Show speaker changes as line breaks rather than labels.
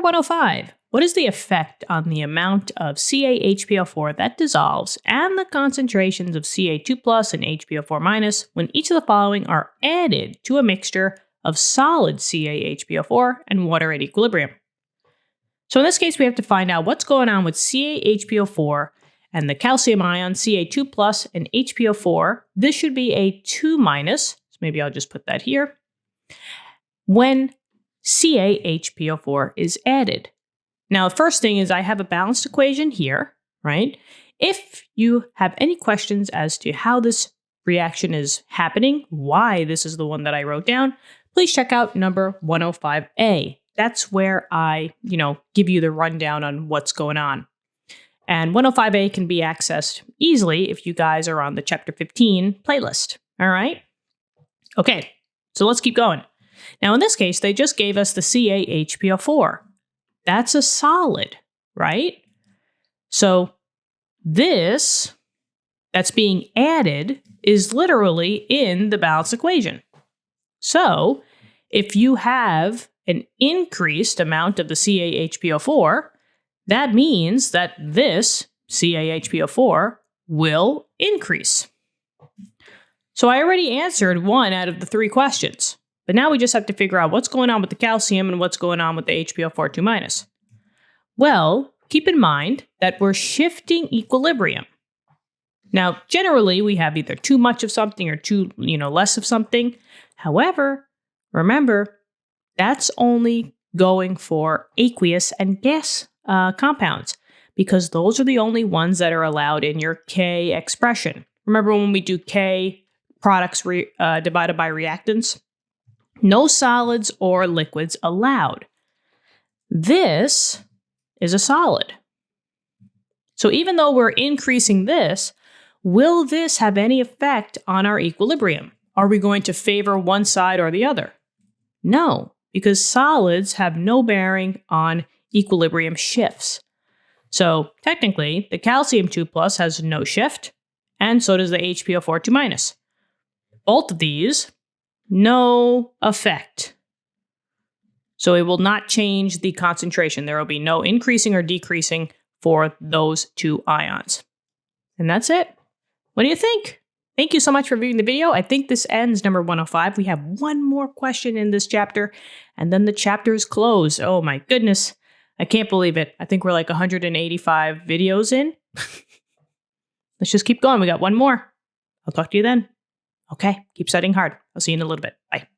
105. What is the effect on the amount of CaHPO4 that dissolves and the concentrations of Ca2+ and HPO4- when each of the following are added to a mixture of solid CaHPO4 and water at equilibrium? So in this case, we have to find out what's going on with CaHPO4 and the calcium ion Ca2+ and HPO4. This should be a 2-, so maybe I'll just put that here, when CaHPO4 is added. Now, the first thing is I have a balanced equation here, right? If you have any questions as to how this reaction is happening, why this is the one that I wrote down, please check out number 105A. That's where I, give you the rundown on what's going on. And 105A can be accessed easily if you guys are on the Chapter 15 playlist. All right? Okay, so let's keep going. Now, in this case, they just gave us the CaHPO4. That's a solid, right? So this that's being added is literally in the balanced equation. So if you have an increased amount of the CaHPO4, that means that this CaHPO4 will increase. So I already answered 1 out of the 3 questions. But now we just have to figure out what's going on with the calcium and what's going on with the HPO4 2-. Well, keep in mind that we're shifting equilibrium. Now, generally, we have either too much of something or too, less of something. However, remember, that's only going for aqueous and gas compounds, because those are the only ones that are allowed in your K expression. Remember when we do K products divided by reactants? No solids or liquids allowed. This is a solid. So even though we're increasing this, will this have any effect on our equilibrium? Are we going to favor one side or the other? No, because solids have no bearing on equilibrium shifts. So technically, the calcium 2+ has no shift, and so does the HPO4 2-. Both of these, no effect. So it will not change the concentration. There will be no increasing or decreasing for those 2 ions. And that's it. What do you think? Thank you so much for viewing the video. I think this ends number 105. We have one more question in this chapter, and then the chapter is closed. Oh my goodness. I can't believe it. I think we're like 185 videos in. Let's just keep going. We got one more. I'll talk to you then. Okay, keep studying hard. I'll see you in a little bit. Bye.